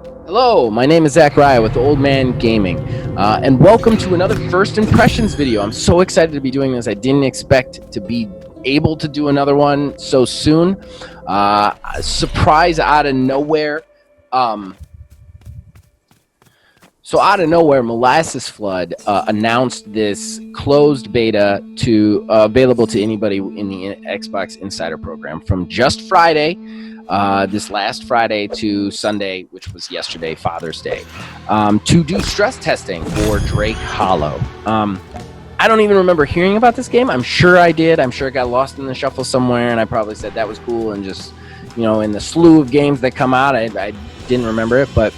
Hello, my name is Zachariah with Old Man Gaming, and welcome to another First Impressions video. I'm so excited to be doing this. I didn't expect to be able to do another one so soon. Surprise out of nowhere. So out of nowhere, Molasses Flood announced this closed beta to available to anybody in the Xbox Insider program from just Friday, this last Friday to Sunday, which was yesterday, Father's Day, to do stress testing for Drake Hollow. I don't even remember hearing about this game. I'm sure I did. I'm sure it got lost in the shuffle somewhere, and I probably said that was cool, and just, in the slew of games that come out, I didn't remember it, but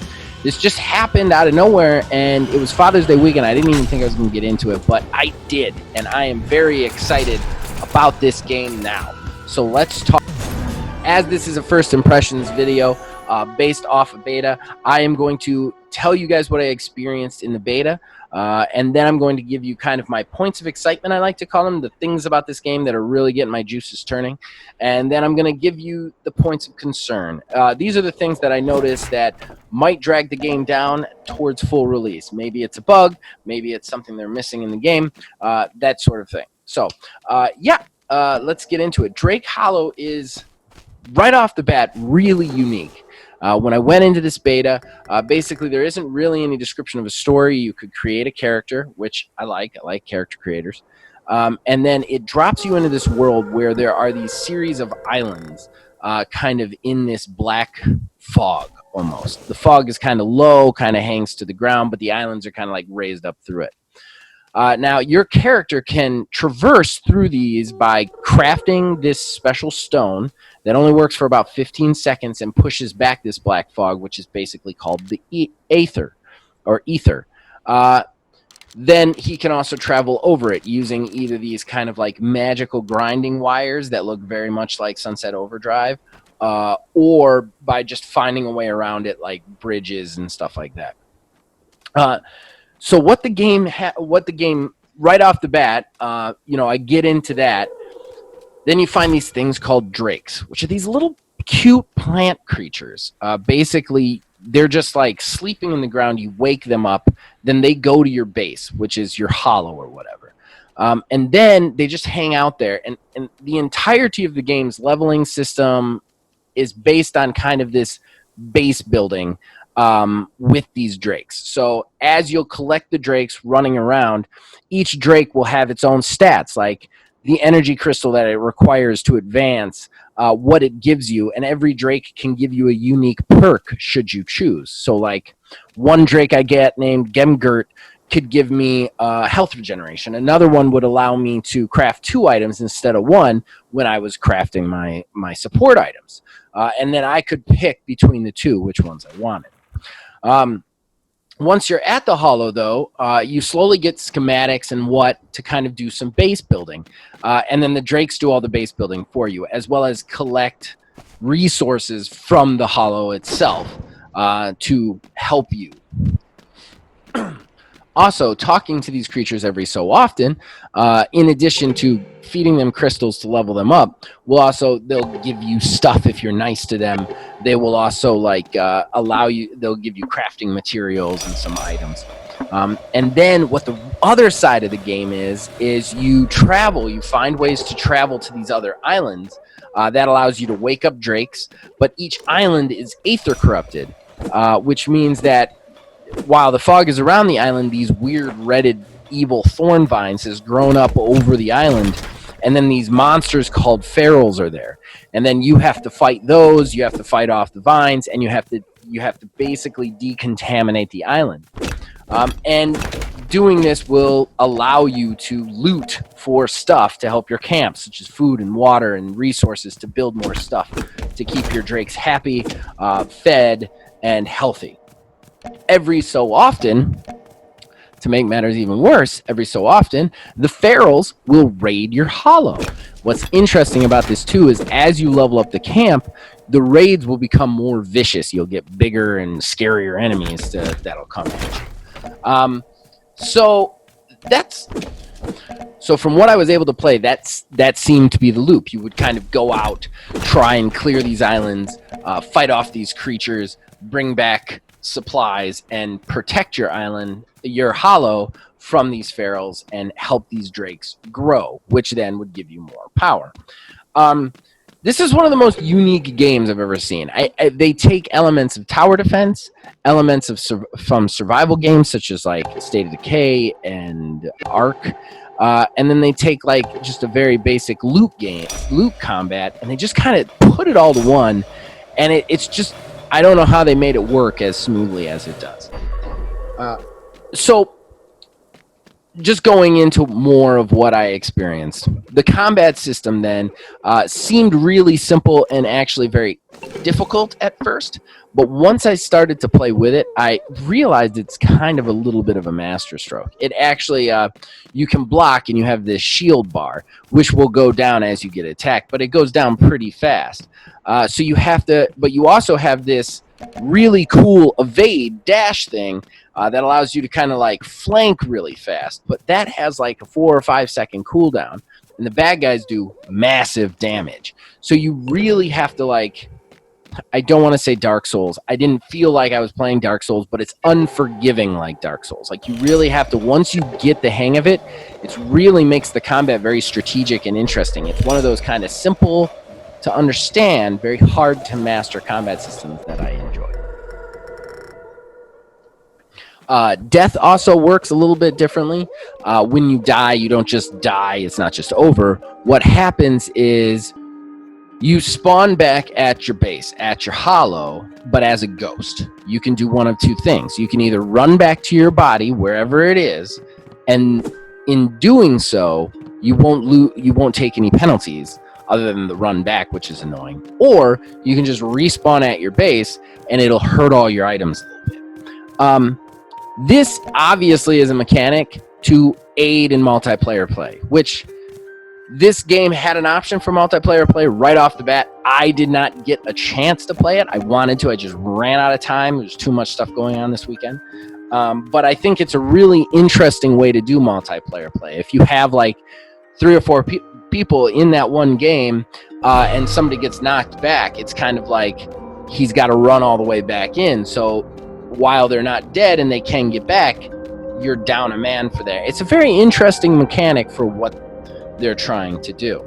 this just happened out of nowhere, and it was Father's Day weekend. I didn't even think I was going to get into it, but I did, and I am very excited about this game now. So let's talk. As this is a first impressions video based off of beta, I am going to tell you guys what I experienced in the beta, and then I'm going to give you kind of my points of excitement, I like to call them, the things about this game that are really getting my juices turning, and then I'm going to give you the points of concern. These are the things that I noticed that might drag the game down towards full release. Maybe it's a bug, maybe it's something they're missing in the game, that sort of thing. So, let's get into it. Drake Hollow is, right off the bat, really unique. When I went into this beta, basically there isn't really any description of a story. You could create a character, which I like character creators. And then it drops you into this world where there are these series of islands kind of in this black fog almost. The fog is kind of low, kind of hangs to the ground, but the islands are kind of like raised up through it. Now, your character can traverse through these by crafting this special stone that only works for about 15 seconds and pushes back this black fog, which is basically called the ether. Then he can also travel over it using either these kind of like magical grinding wires that look very much like Sunset Overdrive, or by just finding a way around it like bridges and stuff like that. So what the game right off the bat, I get into that. Then you find these things called drakes, which are these little cute plant creatures. Basically, they're just like sleeping in the ground. You wake them up, then they go to your base, which is your hollow or whatever. And then they just hang out there. And the entirety of the game's leveling system is based on kind of this base building with these drakes. So as you'll collect the drakes running around, each drake will have its own stats, like the energy crystal that it requires to advance, what it gives you, and every drake can give you a unique perk should you choose. So like one drake I get named Gemgert could give me health regeneration. Another one would allow me to craft 2 items instead of 1 when I was crafting my support items. And then I could pick between the 2 which ones I wanted. Once you're at the hollow, though, you slowly get schematics and what to kind of do some base building. And then the drakes do all the base building for you, as well as collect resources from the hollow itself to help you. Also, talking to these creatures every so often, in addition to feeding them crystals to level them up, they'll give you stuff if you're nice to them. They will also they'll give you crafting materials and some items. And then what the other side of the game is you find ways to travel to these other islands. That allows you to wake up drakes, but each island is aether corrupted, which means that while the fog is around the island, these weird redded evil thorn vines has grown up over the island, and then these monsters called ferals are there, and then you have to fight those. You have to fight off the vines, and you have to basically decontaminate the island. And doing this will allow you to loot for stuff to help your camp, such as food and water and resources to build more stuff to keep your drakes happy, fed, and healthy. Every so often, to make matters even worse, the ferals will raid your hollow. What's interesting about this too is as you level up the camp, the raids will become more vicious. You'll get bigger and scarier enemies that'll come at you. So from what I was able to play, that seemed to be the loop. You would kind of go out, try and clear these islands, fight off these creatures, bring back supplies and protect your island, your hollow, from these ferals and help these drakes grow, which then would give you more power. This is one of the most unique games I've ever seen. They take elements of tower defense, elements of from survival games such as like State of Decay and Ark, and then they take like just a very basic loot combat, and they just kind of put it all to one. And it's just, I don't know how they made it work as smoothly as it does. So just going into more of what I experienced, the combat system then seemed really simple and actually very difficult at first. But once I started to play with it, I realized it's kind of a little bit of a masterstroke. It actually, you can block and you have this shield bar, which will go down as you get attacked, but it goes down pretty fast. So you have to, but you also have this really cool evade dash thing that allows you to kind of like flank really fast, but that has like a 4 or 5 second cooldown, and the bad guys do massive damage. So you really have to, like, I don't want to say Dark Souls. I didn't feel like I was playing Dark Souls, but it's unforgiving like Dark Souls. Like, you really have to, once you get the hang of it, it really makes the combat very strategic and interesting. It's one of those kind of simple to understand, very hard to master combat systems that I enjoy. Death also works a little bit differently. When you die, you don't just die. It's not just over. What happens is you spawn back at your base, at your hollow, but as a ghost. You can do one of two things. You can either run back to your body, wherever it is, and in doing so, you won't take any penalties other than the run back, which is annoying. Or you can just respawn at your base, and it'll hurt all your items a little bit. This obviously is a mechanic to aid in multiplayer play, which this game had an option for multiplayer play right off the bat. I did not get a chance to play it. I wanted to. I just ran out of time. There's too much stuff going on this weekend. But I think it's a really interesting way to do multiplayer play. If you have like 3 or 4 people in that one game and somebody gets knocked back, it's kind of like he's got to run all the way back in. So while they're not dead and they can get back, you're down a man for there. It's a very interesting mechanic for what they're trying to do.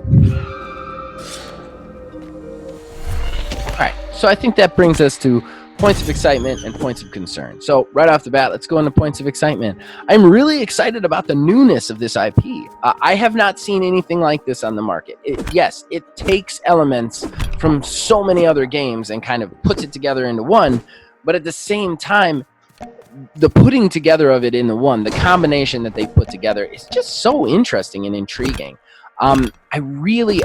All right, so I think that brings us to points of excitement and points of concern. So right off the bat, let's go into points of excitement. I'm really excited about the newness of this IP. I have not seen anything like this on the market. Yes, it takes elements from so many other games and kind of puts it together into one, but at the same time, the putting together of it into one, the combination that they put together is just so interesting and intriguing. I really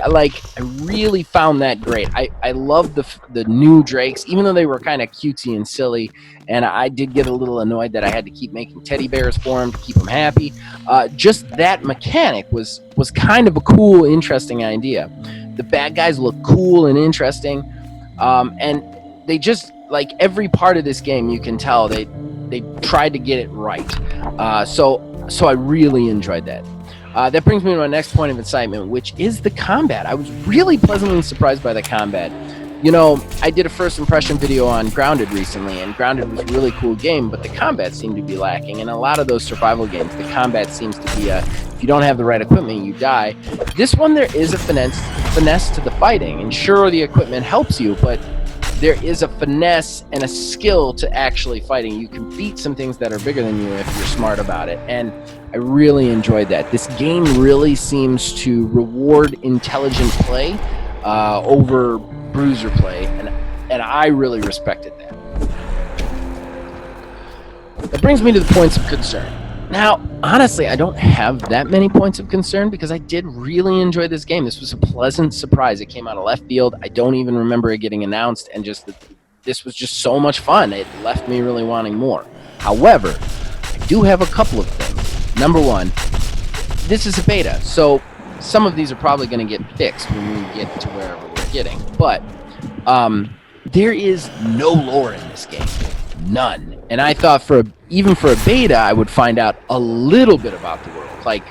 found that great. I love the new drakes, even though they were kind of cutesy and silly, and I did get a little annoyed that I had to keep making teddy bears for them to keep them happy. Just that mechanic was kind of a cool, interesting idea. The bad guys look cool and interesting, and they just, like, every part of this game, you can tell they tried to get it right. So I really enjoyed that. That brings me to my next point of excitement, which is the combat. I was really pleasantly surprised by the combat. You know, I did a first impression video on Grounded recently, and Grounded was a really cool game, but the combat seemed to be lacking. In a lot of those survival games, the combat seems to be if you don't have the right equipment, you die. This one, there is a finesse to the fighting, and sure, the equipment helps you, but there is a finesse and a skill to actually fighting. You can beat some things that are bigger than you if you're smart about it, and I really enjoyed that. This game really seems to reward intelligent play over bruiser play, and I really respected that. That brings me to the points of concern. Now, honestly, I don't have that many points of concern because I did really enjoy this game. This was a pleasant surprise. It came out of left field. I don't even remember it getting announced, and this was just so much fun. It left me really wanting more. However, I do have a couple of things. Number one, this is a beta, so some of these are probably going to get fixed when we get to wherever we're getting. But there is no lore in this game. None. And I thought even for a beta, I would find out a little bit about the world. Like,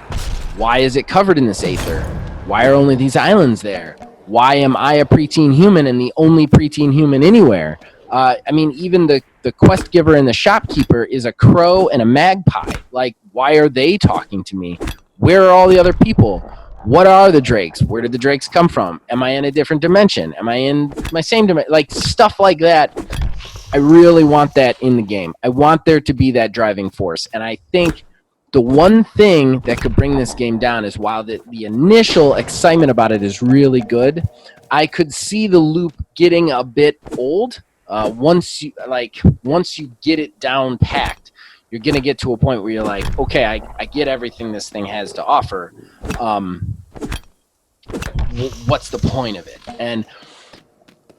why is it covered in this aether? Why are only these islands there? Why am I a preteen human and the only preteen human anywhere? I mean, even the quest giver and the shopkeeper is a crow and a magpie. Like, why are they talking to me? Where are all the other people? What are the drakes? Where did the drakes come from? Am I in a different dimension? Am I in my same dimension? Like, stuff like that. I really want that in the game. I want there to be that driving force. And I think the one thing that could bring this game down is while the initial excitement about it is really good, I could see the loop getting a bit old. Once you get it down packed, you're gonna get to a point where you're like, okay, I get everything this thing has to offer. What's the point of it? And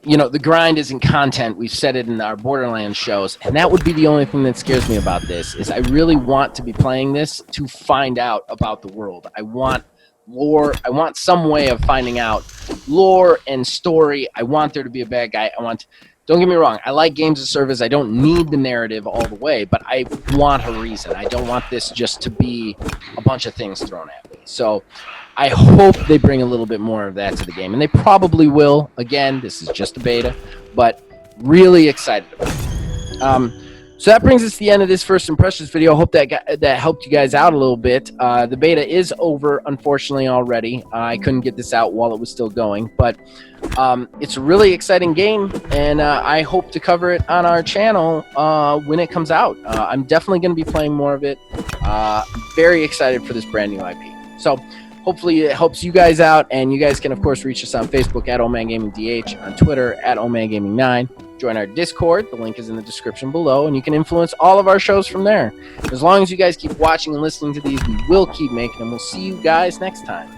the grind isn't content. We've said it in our Borderlands shows, and that would be the only thing that scares me about this. Is I really want to be playing this to find out about the world. I want lore. I want some way of finding out lore and story. I want there to be a bad guy. Don't get me wrong, I like games of service. I don't need the narrative all the way, but I want a reason. I don't want this just to be a bunch of things thrown at me. So I hope they bring a little bit more of that to the game, and they probably will. Again, this is just a beta, but really excited about it. So that brings us to the end of this first impressions video. I hope that helped you guys out a little bit. The beta is over, unfortunately, already. I couldn't get this out while it was still going, but it's a really exciting game, and I hope to cover it on our channel when it comes out. I'm definitely going to be playing more of it. Very excited for this brand new IP. So hopefully it helps you guys out, and you guys can, of course, reach us on Facebook at OldManGamingDH, on Twitter at OldManGaming9. Join our Discord. The link is in the description below, and you can influence all of our shows from there. As long as you guys keep watching and listening to these, we will keep making them. We'll see you guys next time.